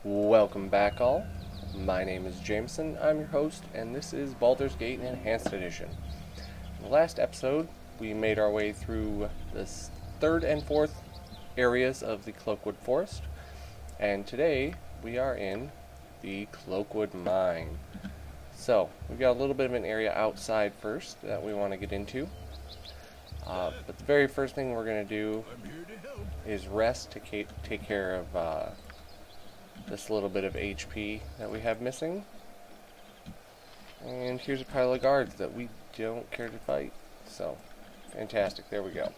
Welcome back, all. My name is Jameson. I'm your host, and this is Baldur's Gate Enhanced Edition. In the last episode, we made our way through the third and fourth areas of the Cloakwood Forest, and today we are in the Cloakwood Mine. So, we've got a little bit of an area outside first that we want to get into. But the very first thing we're going to do is rest to take care of this little bit of HP that we have missing. And here's a pile of guards that we don't care to fight. So, fantastic. There we go.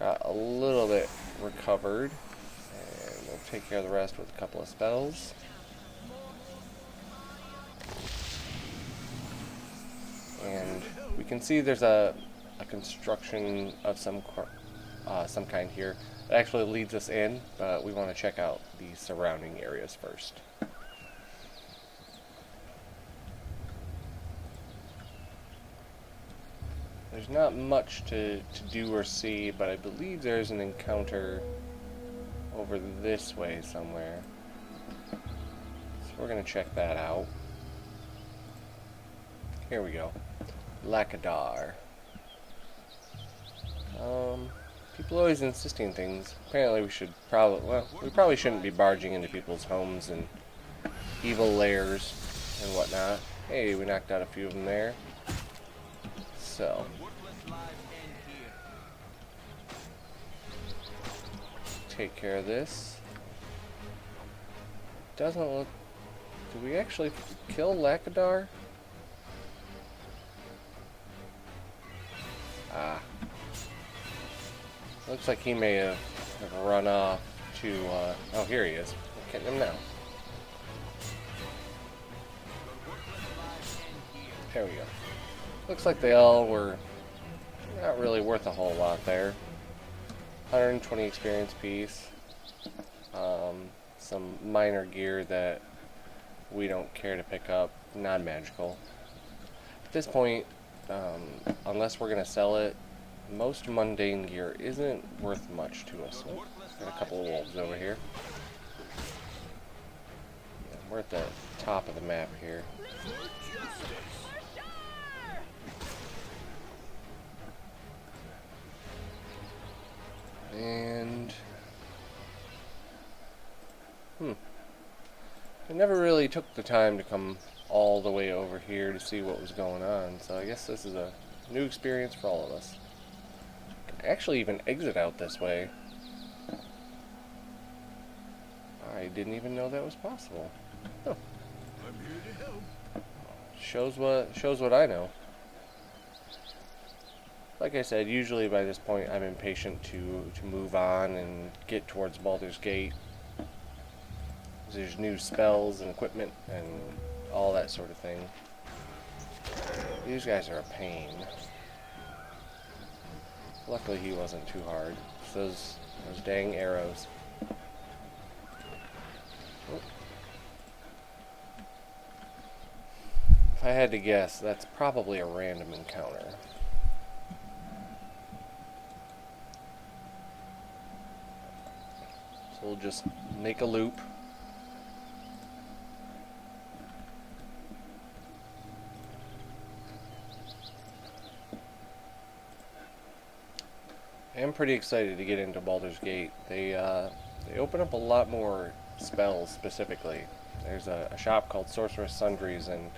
Got a little bit recovered. And we'll take care of the rest with a couple of spells. And we can see there's a construction of some kind here. It actually leads us in, but we want to check out the surrounding areas first. There's not much to do or see, but I believe there's an encounter over this way somewhere. So we're going to check that out. Here we go. Lakadar. People always insisting things. Apparently we probably shouldn't be barging into people's homes and evil lairs and whatnot. Hey, we knocked out a few of them there. So. Take care of this. Doesn't look... Did we actually kill Lakadar? Looks like he may have run off to, oh, here he is. We're getting him now. There we go. Looks like they all were not really worth a whole lot there. 120 experience piece. Some minor gear that we don't care to pick up. Non-magical. At this point, unless we're going to sell it, most mundane gear isn't worth much to us. So got a couple of wolves over here. Yeah, we're at the top of the map here. And I never really took the time to come all the way over here to see what was going on, so I guess this is a new experience for all of us. Actually even exit out this way. I didn't even know that was possible. Oh. I'm here to help. Shows what I know. Like I said, usually by this point I'm impatient to move on and get towards Baldur's Gate. There's new spells and equipment and all that sort of thing. These guys are a pain. Luckily he wasn't too hard. Those dang arrows. Oh. If I had to guess, that's probably a random encounter. So we'll just make a loop. I'm pretty excited to get into Baldur's Gate. They open up a lot more spells specifically. There's a shop called Sorceress Sundries, and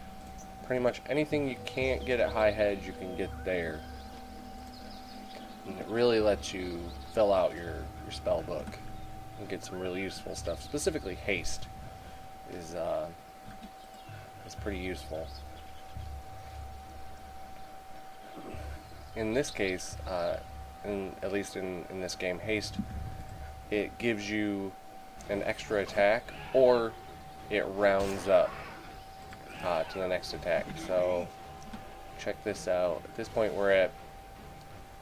pretty much anything you can't get at High Hedge, you can get there. And it really lets you fill out your spell book and get some really useful stuff. Specifically, haste is pretty useful. In this case, at least in this game, haste, it gives you an extra attack, or it rounds up to the next attack. So check this out. At this point we're at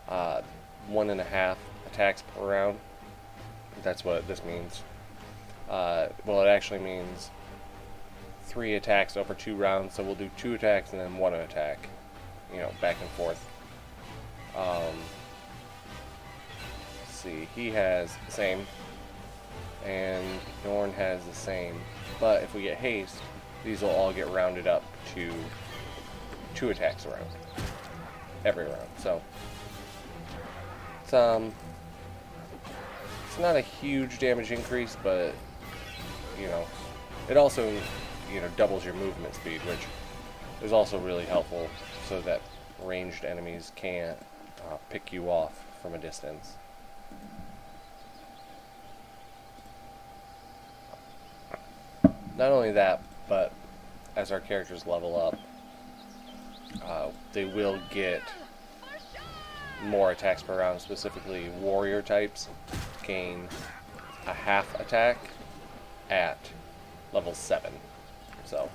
1.5 attacks per round. That's what this means. Well, it actually means 3 attacks over 2 rounds, so we'll do 2 attacks and then 1 attack, back and forth. See, he has the same and Dorn has the same. But if we get haste, these will all get rounded up to 2 attacks a round. Every round. So it's not a huge damage increase, but you know, it also, you know, doubles your movement speed, which is also really helpful so that ranged enemies can't pick you off from a distance. Not only that, but as our characters level up, they will get more attacks per round. Specifically, warrior types gain a half attack at level 7. So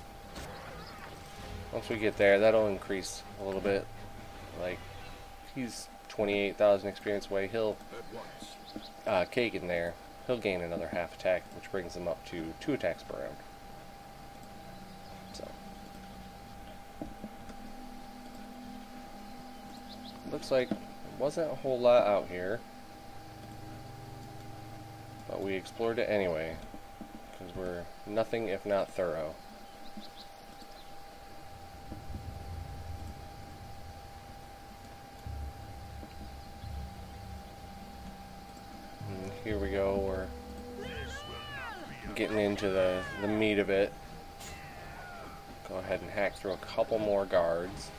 once we get there, that'll increase a little bit. Like, he's 28,000 experience away. He'll Kagain there. He'll gain another half attack, which brings him up to 2 attacks per round. So looks like there wasn't a whole lot out here, but we explored it anyway, because we're nothing if not thorough. And here we go, we're getting into the meat of it. Go ahead and hack through a couple more guards.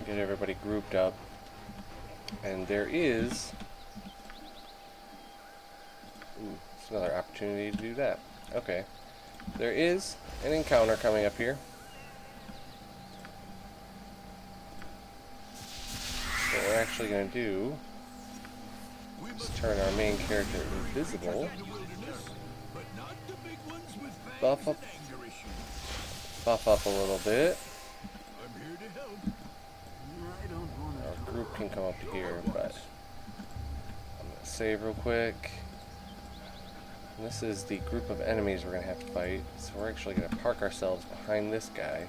Get everybody grouped up. And there is... it's another opportunity to do that. Okay. There is an encounter coming up here. What we're actually going to do is turn our main character invisible. Buff up a little bit. Our group can come up here, but I'm going to save real quick. And this is the group of enemies we're going to have to fight, so we're actually going to park ourselves behind this guy.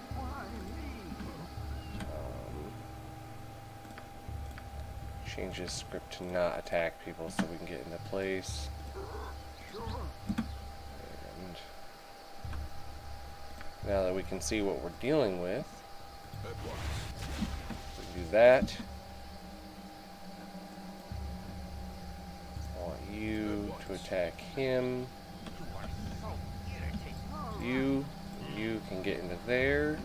Change his script to not attack people so we can get into place. And now that we can see what we're dealing with, we do that. I want you to attack him. You can get into there.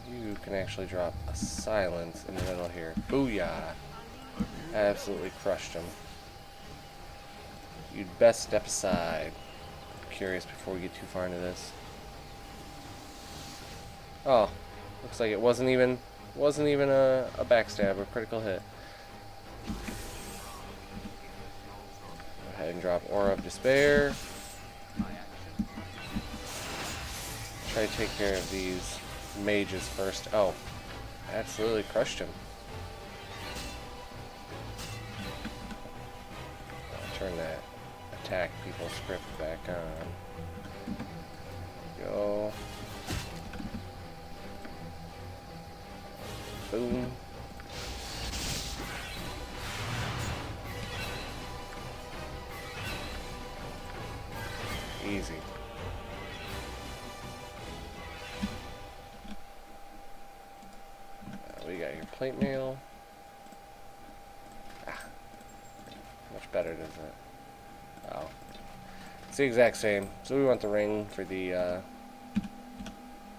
You can actually drop a silence in the middle here. Booyah! Absolutely crushed him. You'd best step aside. I'm curious before we get too far into this. Oh, looks like it wasn't even a backstab or critical hit. Go ahead and drop Aura of Despair. Try to take care of these mages first. Oh, absolutely crushed him. I'll turn that attack people script back on. Go. Boom. Easy. We got your plate mail. Much better, doesn't it? Wow. It's the exact same. So we want the ring for the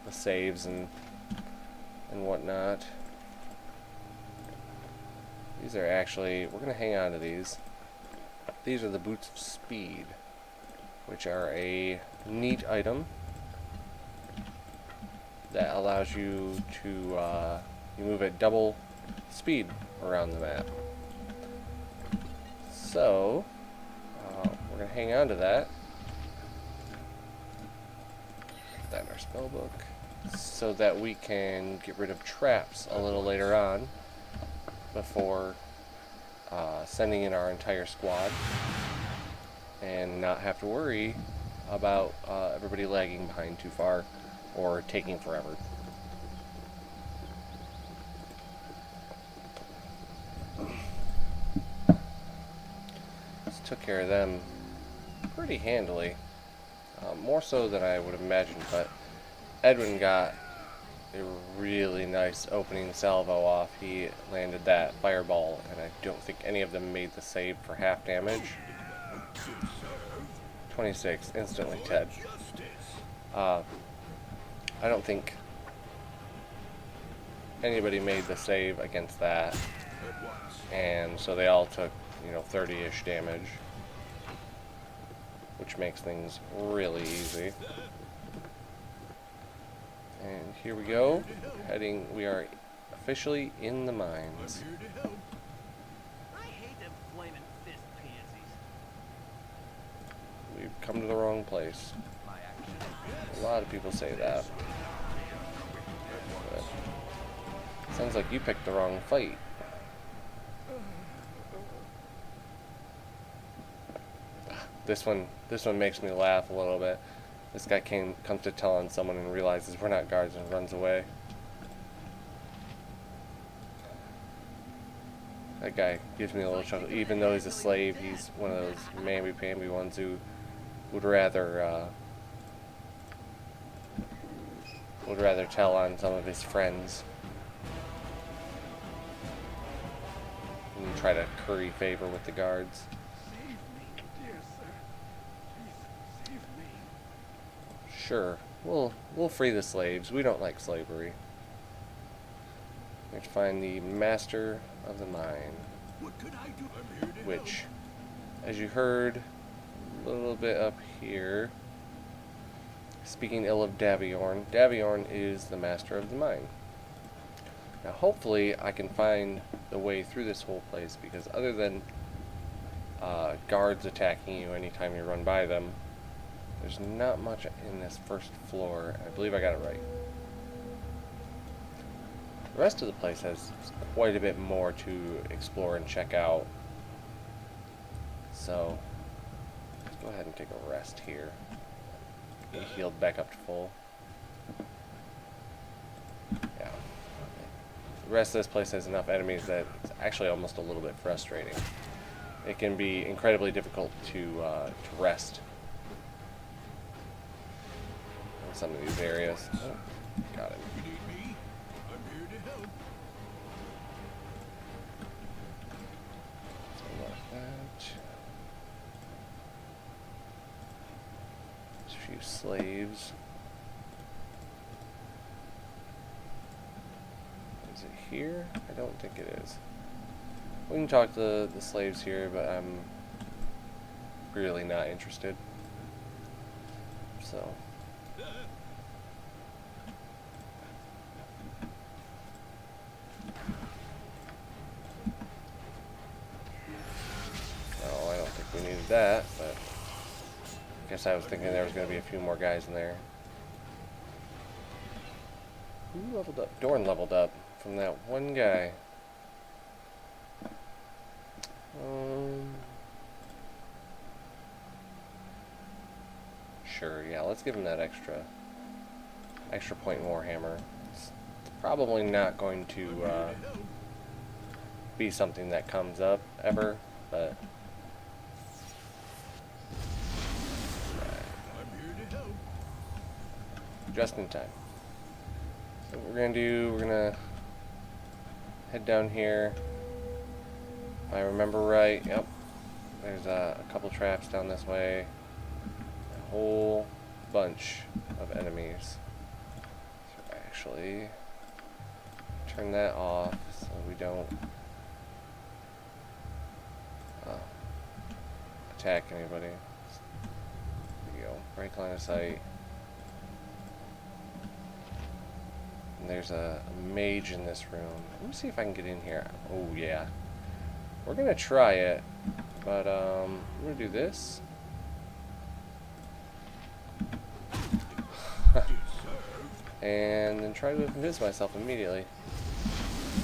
saves and whatnot. These are actually, we're gonna hang on to these. These are the Boots of Speed, which are a neat item that allows you to you move at double speed around the map. So we're gonna hang on to that. Put that in our spell book, so that we can get rid of traps a little later on before sending in our entire squad, and not have to worry about everybody lagging behind too far or taking forever. took care of them pretty handily. More so than I would have imagined, but Edwin got a really nice opening salvo off. He landed that fireball, and I don't think any of them made the save for half damage. 26, instantly dead. I don't think anybody made the save against that, and so they all took, 30-ish damage, which makes things really easy. And here we go, we are officially in the mines. I hate them flaming fist pansies. We've come to the wrong place. A lot of people say that. But sounds like you picked the wrong fight. This one makes me laugh a little bit. This guy comes to tell on someone and realizes we're not guards and runs away. That guy gives me a little chuckle. Even though he's a slave, he's one of those mamby-pamby ones who would rather tell on some of his friends and try to curry favor with the guards. Sure, we'll free the slaves. We don't like slavery. We have to find the master of the mine, which, as you heard a little bit up here, speaking ill of Daviorn, Daviorn is the master of the mine. Now, hopefully, I can find the way through this whole place, because other than guards attacking you anytime you run by them, there's not much in this first floor. I believe I got it right. The rest of the place has quite a bit more to explore and check out. So, let's go ahead and take a rest here. Get healed back up to full. Yeah. The rest of this place has enough enemies that it's actually almost a little bit frustrating. It can be incredibly difficult to rest in some of these areas. Oh, got it. There's a few slaves. Is it here? I don't think it is. We can talk to the slaves here, but I'm really not interested. So. No, I don't think we needed that, but I guess I was thinking there was going to be a few more guys in there. Who leveled up? Dorn leveled up from that one guy. Sure, yeah, let's give him that extra point Warhammer. It's probably not going to be something that comes up ever, but just in time. So what we're gonna do, we're gonna head down here. If I remember right, yep. There's a couple traps down this way. A whole bunch of enemies. So actually, turn that off so we don't attack anybody. There you go. Break line of sight. And there's a mage in this room. Let me see if I can get in here. Oh yeah. We're gonna try it, but I'm gonna do this. And then try to convince myself immediately.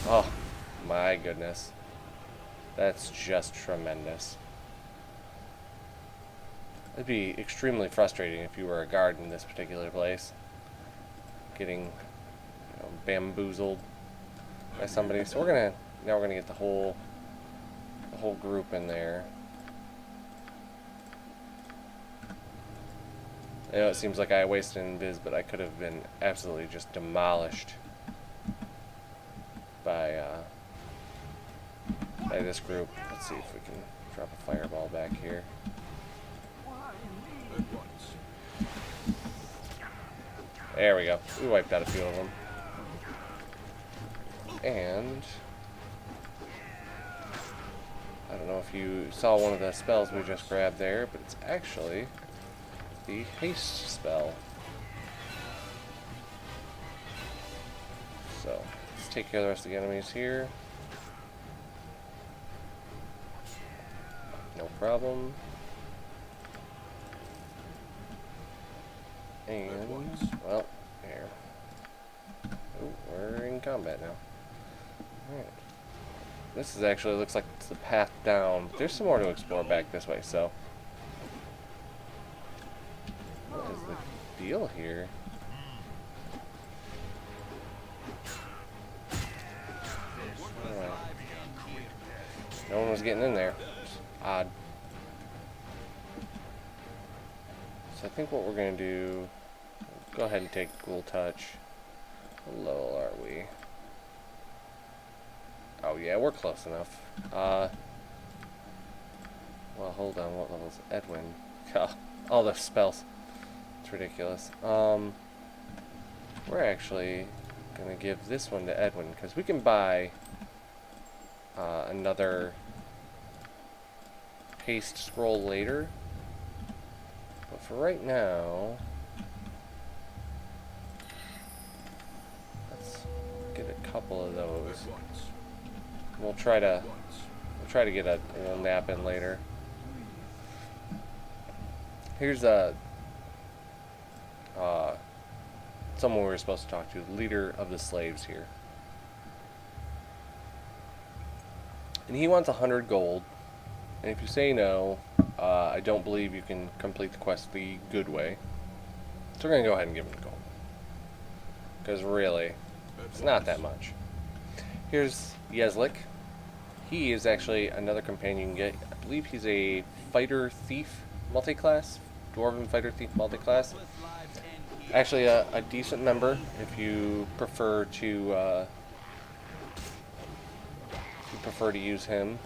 Oh my goodness. That's just tremendous. It'd be extremely frustrating if you were a guard in this particular place. Getting bamboozled by somebody. So now we're gonna get the whole group in there. I know it seems like I wasted invis, but I could have been absolutely just demolished by this group. Let's see if we can drop a fireball back here. There we go. We wiped out a few of them. And I don't know if you saw one of the spells we just grabbed there, but it's actually the haste spell. So let's take care of the rest of the enemies here. No problem. And, well, here. Oh, we're in combat now. Alright. This is actually looks like it's the path down. There's some more to explore back this way, so. What is the deal here? Alright. No one was getting in there. It's odd. So I think what we're going to do, go ahead and take Ghoul Touch. How low are we? Oh yeah, we're close enough. Well, hold on, what level is Edwin? All the spells. It's ridiculous. We're actually going to give this one to Edwin, because we can buy another haste scroll later. But for right now, let's get a couple of those. We'll try to get a little nap in later. Here's someone we were supposed to talk to, the leader of the slaves here. And he wants 100 gold. And if you say no, I don't believe you can complete the quest the good way. So we're going to go ahead and give him the gold. Because really, it's not that much. Here's Yeslik. He is actually another companion you can get. I believe he's a fighter thief multi-class. Dwarven fighter thief multi-class. Actually a decent member if you prefer to use him.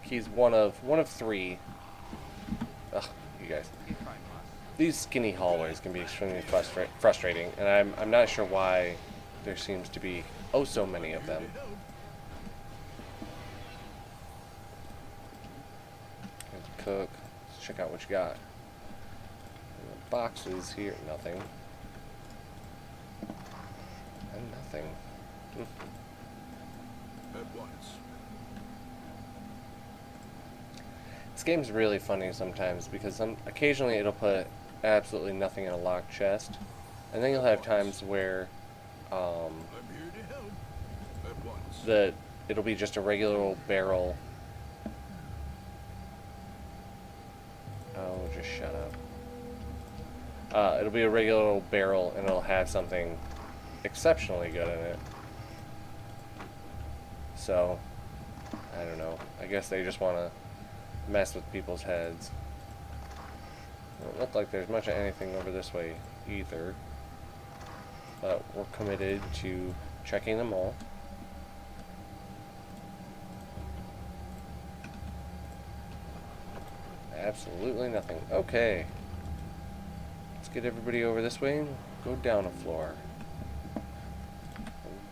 He's one of 3. Ugh, you guys. These skinny hallways can be extremely frustrating, and I'm not sure why there seems to be oh so many of them. Here's a cook. Let's check out what you got. Boxes here, nothing. And nothing. This game's really funny sometimes because occasionally it'll put absolutely nothing in a locked chest, and then you'll have times where it'll be just a regular old barrel. Oh, just shut up. It'll be a regular old barrel, and it'll have something exceptionally good in it. So, I don't know. I guess they just want to mess with people's heads. Doesn't look like there's much of anything over this way either. But we're committed to checking them all. Absolutely nothing. Okay. Let's get everybody over this way and go down a floor. A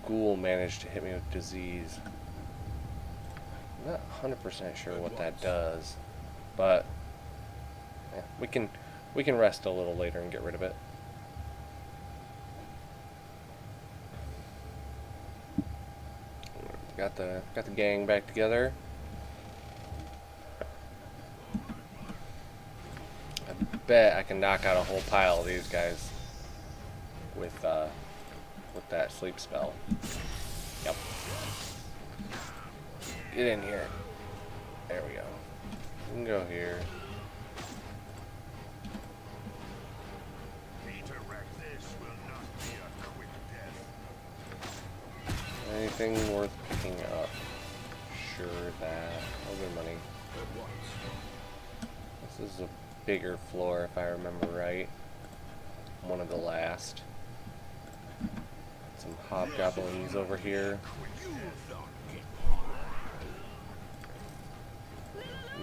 ghoul managed to hit me with disease. I'm not 100% sure what that does, but yeah, we can rest a little later and get rid of it. Got the gang back together. I bet I can knock out a whole pile of these guys with that sleep spell. Yep. Get in here. There we go. We can go here. Anything worth picking up? Sure that. Other money. This is a bigger floor, if I remember right. One of the last. Some hobgoblins over here.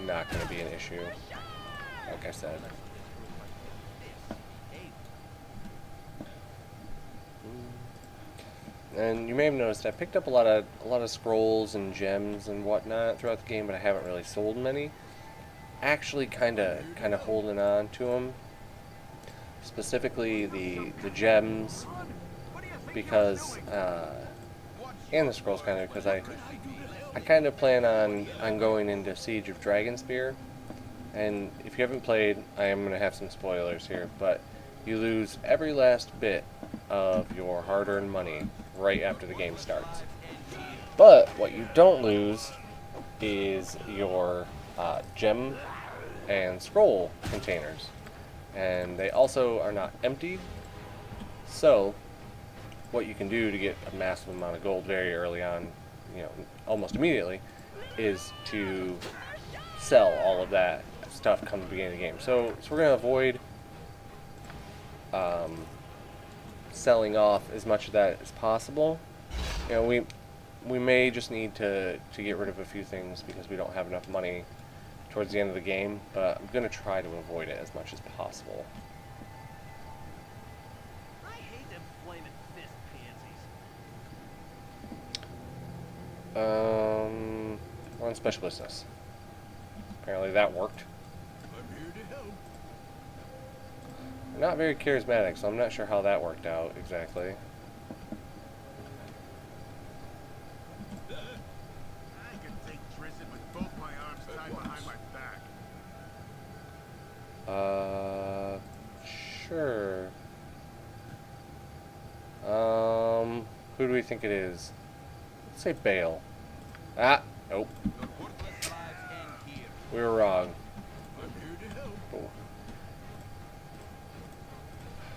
Not going to be an issue, like I said. And you may have noticed I picked up a lot of scrolls and gems and whatnot throughout the game, but I haven't really sold many. Actually, kind of holding on to them. Specifically the gems, because and the scrolls kind of because I kind of plan on going into Siege of Dragonspear, and if you haven't played, I am going to have some spoilers here, but you lose every last bit of your hard-earned money right after the game starts. But what you don't lose is your gem and scroll containers, and they also are not emptied. So what you can do to get a massive amount of gold very early on, almost immediately, is to sell all of that stuff come the beginning of the game. So we're going to avoid selling off as much of that as possible. We may just need to get rid of a few things because we don't have enough money towards the end of the game, but I'm going to try to avoid it as much as possible. I hate them flaming fist pansies. We're on special business. Apparently that worked. I'm here to help. Not very charismatic, so I'm not sure how that worked out exactly. I can take Tristan with both my arms tied behind my back. Sure. Who do we think it is? Let's say Bale. Nope. We were wrong. I'm here to help.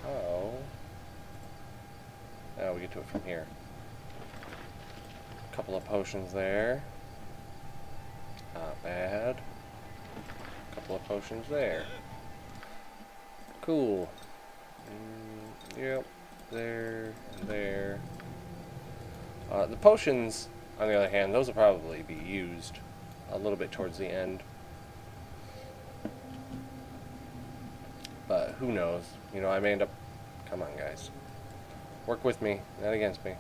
Oh. How? Oh, we get to it from here. A couple of potions there. Not bad. A couple of potions there. Cool. Yep. There and there. The potions, on the other hand, those will probably be used a little bit towards the end. But who knows? I may end up... Come on, guys. Work with me, not against me.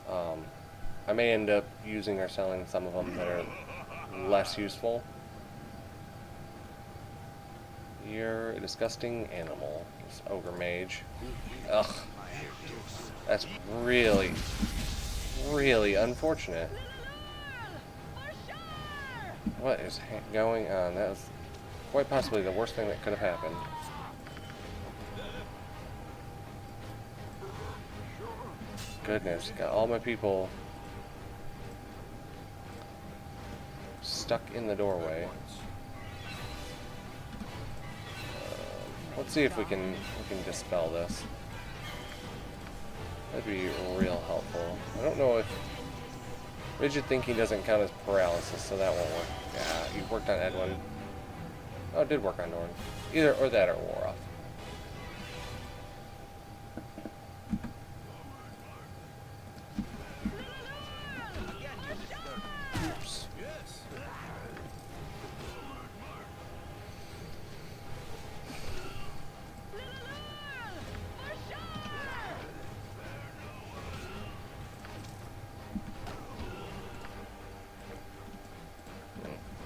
I may end up using or selling some of them that are less useful. You're a disgusting animal, this ogre mage. Ugh. That's really, really unfortunate. What is going on? That was quite possibly the worst thing that could have happened. Goodness, got all my people stuck in the doorway. Let's see if we can dispel this. That'd be real helpful. I don't know if rigid thinking doesn't count as paralysis, so that won't work. Yeah, you worked on Edwin. Oh, it did work on Dorn. Either or that or wore off. Oops.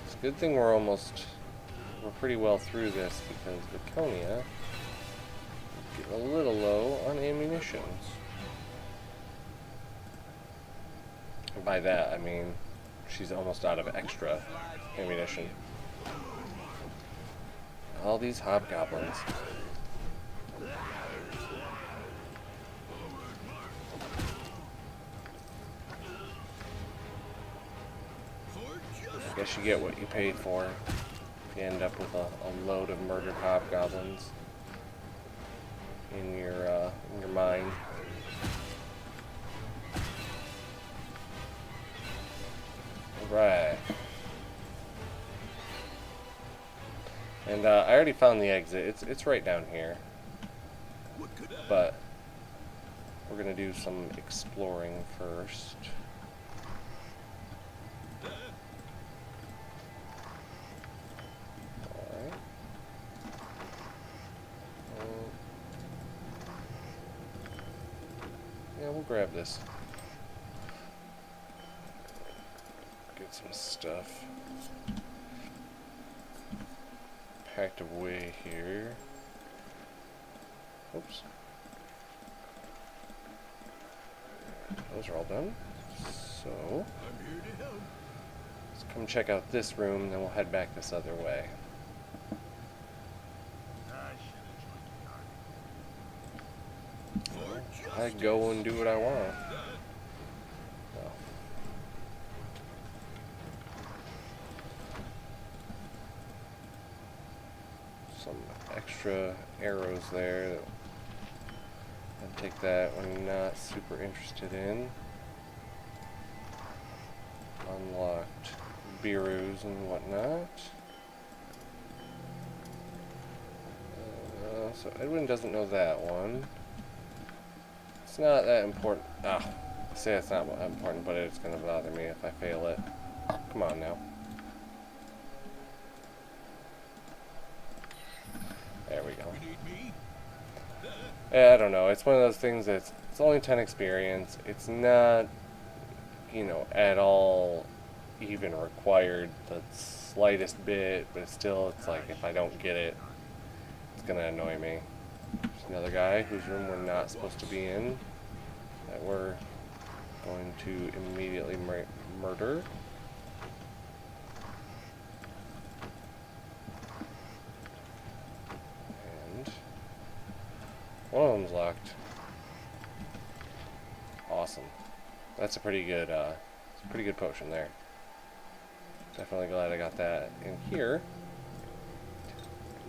It's a good thing we're pretty well through this because Viconia is getting a little low on ammunition. And by that, I mean she's almost out of extra ammunition. All these hobgoblins. I guess you get what you paid for. You end up with a load of murdered hobgoblins in your mine. Right. And I already found the exit. It's right down here. But we're gonna do some exploring first. Alright. Yeah, we'll grab this. Get some stuff packed away here. Oops. Those are all done. So let's come check out this room, then we'll head back this other way. I go and do what I want. Well. Some extra arrows there. I'll take that. I'm not super interested in. Unlocked bureaus and whatnot. So Edwin doesn't know that one. It's not that important. I say it's not important, but it's going to bother me if I fail it. Come on now. There we go. Yeah, I don't know. It's one of those things that's it's only 10 experience. It's not, you know, at all even required the slightest bit, but it's like if I don't get it, it's gonna annoy me. There's another guy whose room we're not supposed to be in that we're going to immediately murder. And one of them's locked. Awesome. That's a pretty good potion there. Definitely glad I got that. And here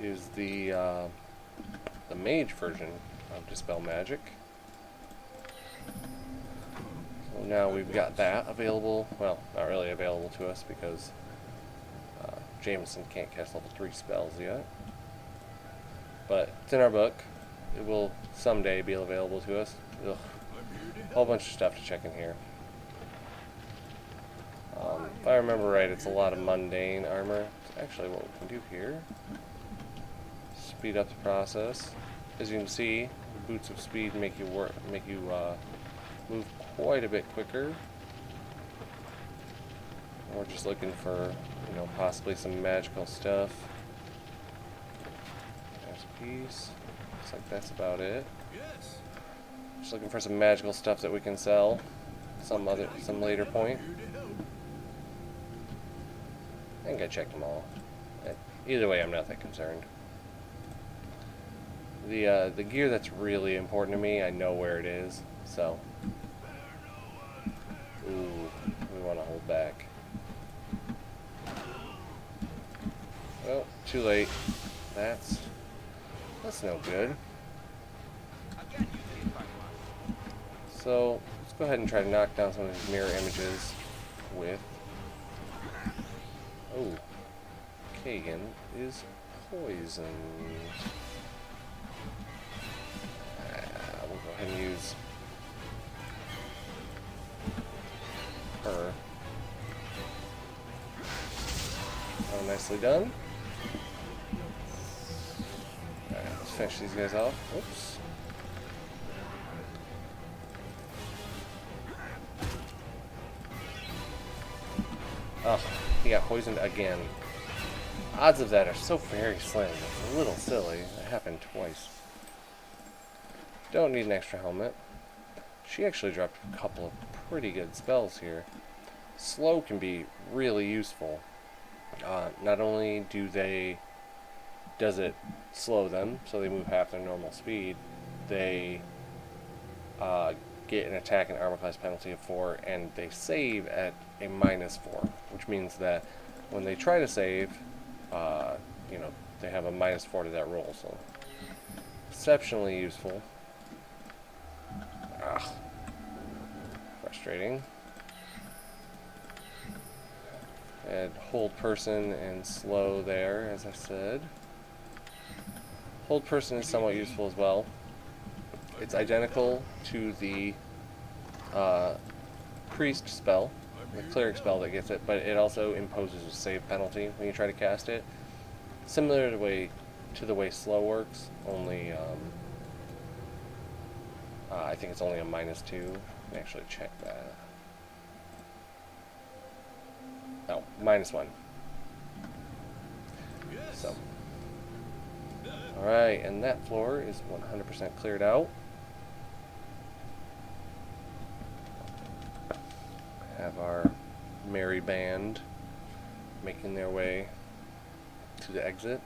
is the mage version of Dispel Magic. So now we've got that available. Well, not really available to us because Jameson can't cast level 3 spells yet. But it's in our book. It will someday be available to us. Ugh. A whole bunch of stuff to check in here. If I remember right, it's a lot of mundane armor. It's actually what we can do here. Speed up the process. As you can see, boots of speed make you move quite a bit quicker. We're just looking for, you know, possibly some magical stuff. There's a piece. Looks like that's about it. Just looking for some magical stuff that we can sell some later point. I think I checked them all. Either way, I'm not that concerned. The gear that's really important to me, I know where it is, so. Ooh, we want to hold back. Well, too late. That's no good. So, let's go ahead and try to knock down some of these mirror images with... Oh, Kagain is poisoned. We'll go ahead and use her. Oh, nicely done. Alright, let's finish these guys off. Oops. Oh, he got poisoned again. Odds of that are so very slim. It's a little silly. It happened twice. Don't need an extra helmet. She actually dropped a couple of pretty good spells here. Slow can be really useful. Not only does it slow them, so they move half their normal speed, they get an attack and armor class penalty of 4, and they save at a -4, which means that when they try to save, you know, they have a -4 to that roll, so exceptionally useful. Frustrating. And hold person and slow there, as I said. Hold person is somewhat useful as well. It's identical to the priest spell, the cleric spell that gets it, but it also imposes a save penalty when you try to cast it. Similar to the way slow works, only I think it's only a -2. Let me actually check that. Oh, -1. So, alright, and that floor is 100% cleared out. Have our merry band making their way to the exit.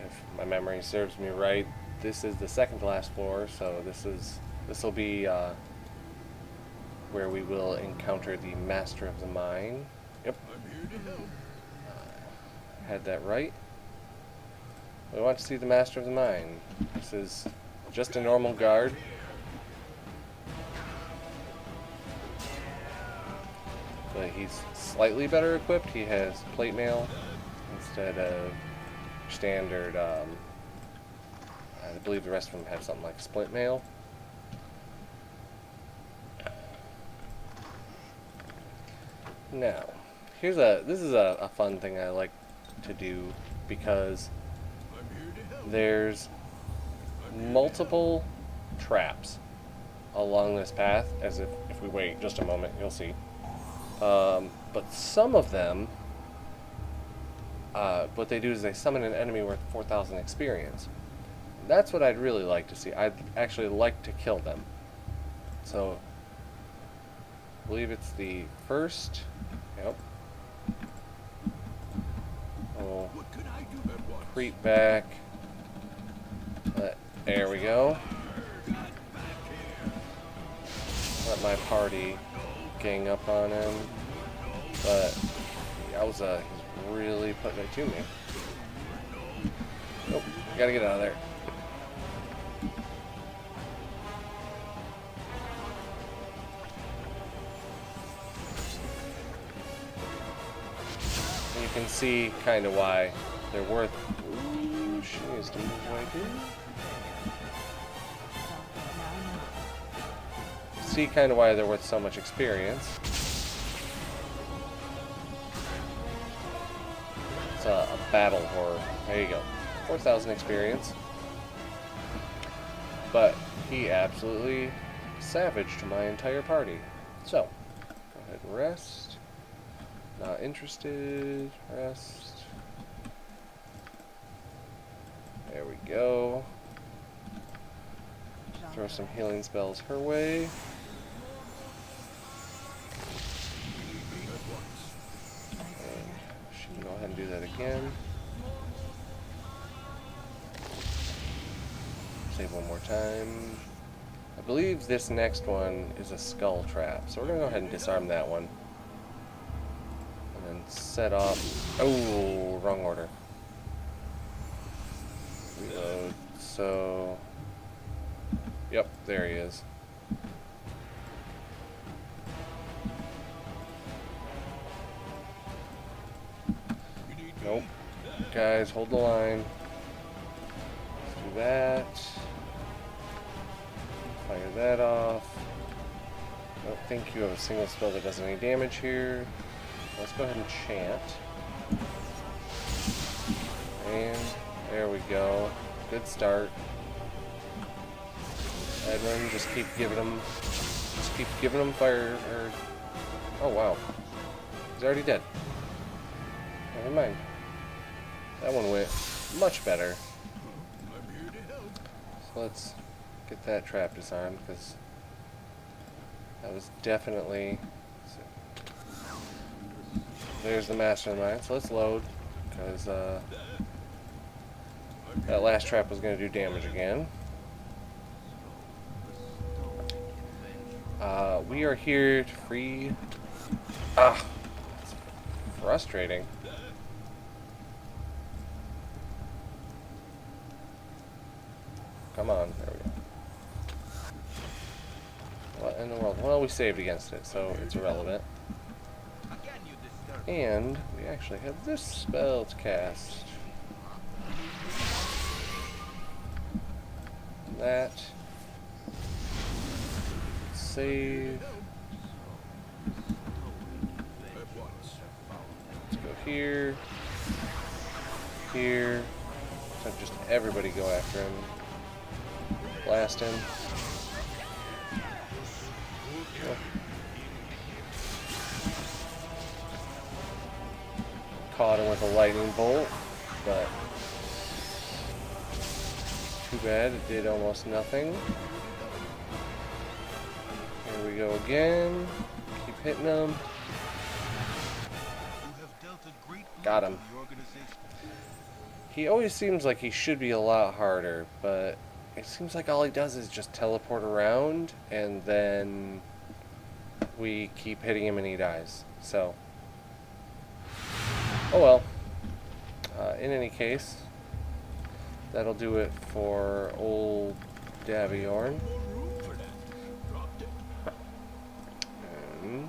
If my memory serves me right, this is the second to last floor, so this will be where we will encounter the Master of the Mine. Yep. Had that right. We want to see the Master of the Mine. This is just a normal guard. But he's slightly better equipped. He has plate mail instead of standard, I believe the rest of them have something like split mail. Now, this is a fun thing I like to do because there's multiple traps along this path, as if we wait just a moment, you'll see. But some of them, what they do is they summon an enemy worth 4,000 experience. That's what I'd really like to see. I'd actually like to kill them. So, I believe it's the first. Yep. We'll creep back. There we go. Let my party gang up on him. But yowza, he's really putting it to me. Nope, gotta get out of there. You can see kind of why they're worth. Ooh, she needs to move away too. See kind of why they're worth so much experience. It's a battle horror. There you go. 4,000 experience. But he absolutely savaged my entire party. So, go ahead and rest. Not interested. Rest. There we go. Throw some healing spells her way. She can go ahead and do that again. Save one more time. I believe this next one is a skull trap, so we're going to go ahead and disarm that one. And then set off... Oh, wrong order. Reload. So... Yep, there he is. Nope. Guys, hold the line. Let's do that. Fire that off. I don't think you have a single spell that does any damage here. Let's go ahead and chant. And there we go. Good start. Edwin, just keep giving him fire. Oh wow, he's already dead. Never mind. That one went much better. So let's get that trap disarmed because that was definitely. There's the Master of the Mine. So let's load because that last trap was going to do damage again. We are here to free... Ah! It's frustrating. Come on, there we go. What in the world? Well, we saved against it, so it's irrelevant. And we actually have this spell to cast. That. Save. Let's go here. Here. So just everybody go after him. Blast him. Oh. Caught him with a lightning bolt, but too bad, it did almost nothing. Here we go again. Keep hitting him. Got him. He always seems like he should be a lot harder, but it seems like all he does is just teleport around, and then we keep hitting him and he dies. So, oh well. In any case, that'll do it for old Daviorn. And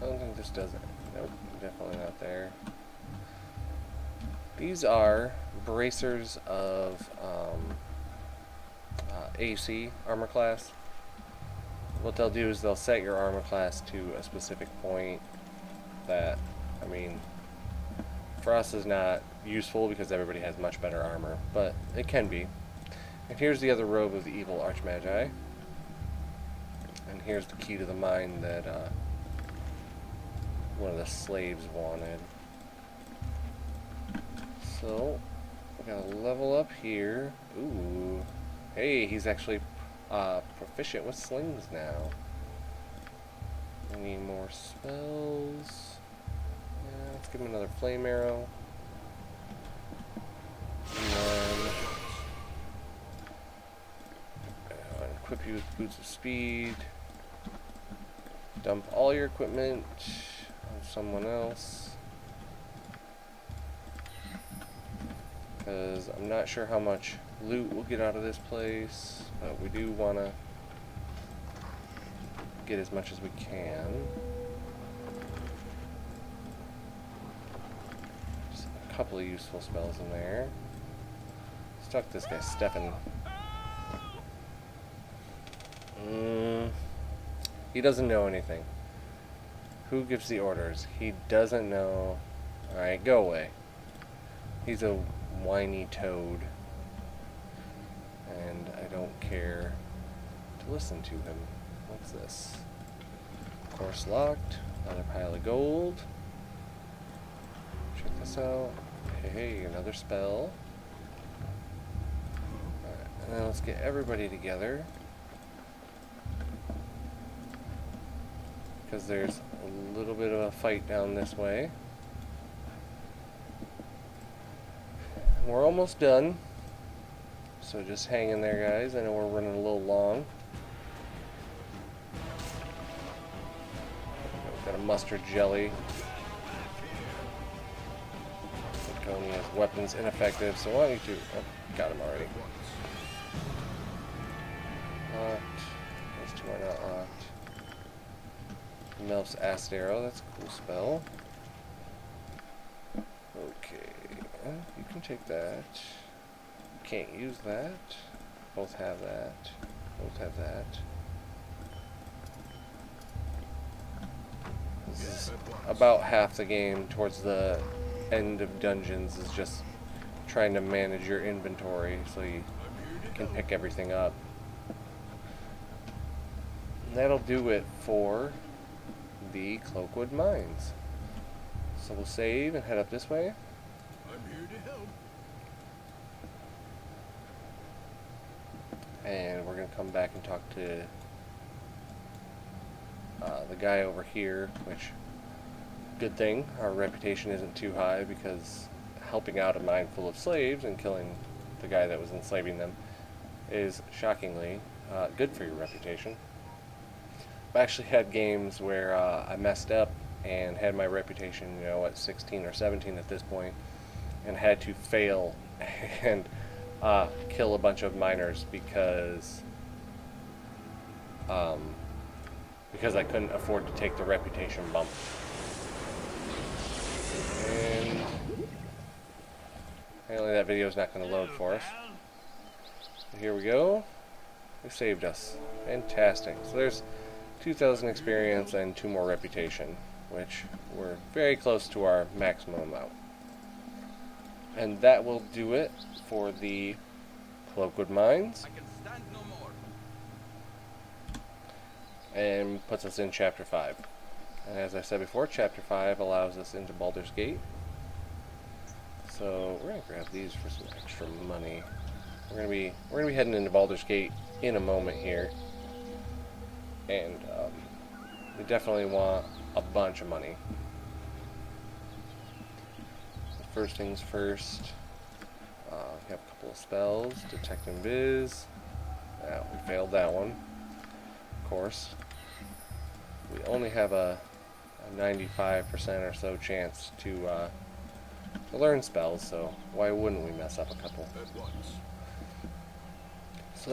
I don't think this does it. Nope, definitely not there. These are bracers of AC armor class. What they'll do is they'll set your armor class to a specific point that, I mean, for us is not useful because everybody has much better armor, but it can be. And here's the other robe of the evil Archmagi. And here's the key to the mine that one of the slaves wanted. So, we got a level up here. Ooh. Hey, he's actually proficient with slings now. We need more spells. Yeah, let's give him another flame arrow. And then equip you with boots of speed. Dump all your equipment on someone else. Because I'm not sure how much loot we'll get out of this place, but we do want to get as much as we can. Just a couple of useful spells in there. Stuck this guy Stefan. He doesn't know anything. Who gives the orders? He doesn't know. Alright, go away. He's a whiny toad. And I don't care to listen to him. What's this? Course locked. Another pile of gold. Check this out. Hey, another spell. Alright, and then let's get everybody together. Because there's a little bit of a fight down this way. We're almost done. So just hang in there, guys. I know we're running a little long. We've got a mustard jelly. Viconia's weapons ineffective, so why don't you... Oh, got him already. Locked. Those two are not locked. Melf's acid arrow, that's a cool spell. Okay, you can take that. Can't use that. Both have that. Both have that. This is about half the game towards the end of dungeons, is just trying to manage your inventory so you can pick everything up. And that'll do it for the Cloakwood Mines. So we'll save and head up this way. I'm here to help. And we're going to come back and talk to the guy over here, which, good thing, our reputation isn't too high because helping out a mine full of slaves and killing the guy that was enslaving them is shockingly good for your reputation. I've actually had games where I messed up and had my reputation, you know, at 16 or 17 at this point, and had to fail and kill a bunch of miners because because I couldn't afford to take the reputation bump. And apparently that video is not going to load for us. But here we go. It saved us. Fantastic. So there's 2,000 experience and 2 more reputation, which we're very close to our maximum amount. And that will do it for the Cloakwood Mines, I can stand no more. and puts us in Chapter 5. And as I said before, Chapter 5 allows us into Baldur's Gate. So we're gonna grab these for some extra money. We're gonna be heading into Baldur's Gate in a moment here, and we definitely want a bunch of money. First things first, we have a couple of spells. Detect and Viz. Yeah, we failed that one. Of course. We only have a 95% or so chance to learn spells, so why wouldn't we mess up a couple? At once. So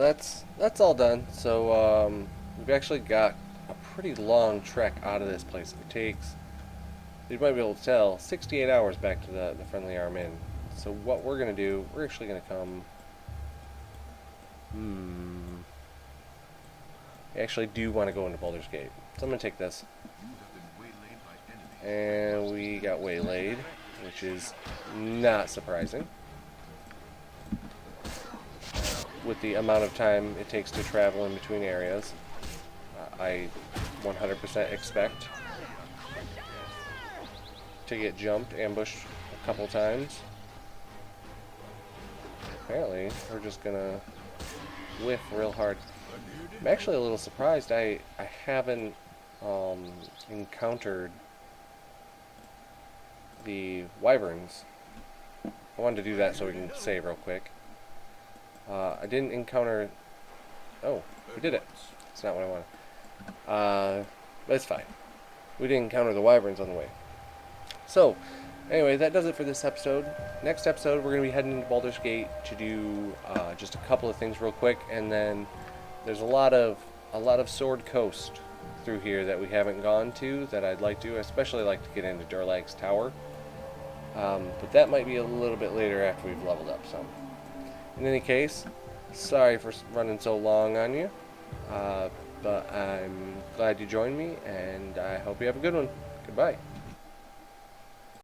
that's all done. So we've actually got a pretty long trek out of this place. It takes, you might be able to tell, 68 hours back to the Friendly Arm Inn. So what we're going to do, we're actually going to come... I actually do want to go into Baldur's Gate. So I'm going to take this. You have been waylaid by enemies. And we got waylaid, which is not surprising, with the amount of time it takes to travel in between areas. I 100% expect to get jumped, ambushed a couple times. Apparently, we're just gonna whiff real hard. I'm actually a little surprised I haven't encountered the wyverns. I wanted to do that so we can save real quick. I didn't encounter... Oh, we did it. That's not what I wanted. But it's fine. We didn't encounter the wyverns on the way. So, anyway, that does it for this episode. Next episode, we're going to be heading into Baldur's Gate to do just a couple of things real quick, and then there's a lot of Sword Coast through here that we haven't gone to that I'd like to. I especially like to get into Durlag's Tower. But that might be a little bit later after we've leveled up some. In any case, sorry for running so long on you, but I'm glad you joined me, and I hope you have a good one. Goodbye.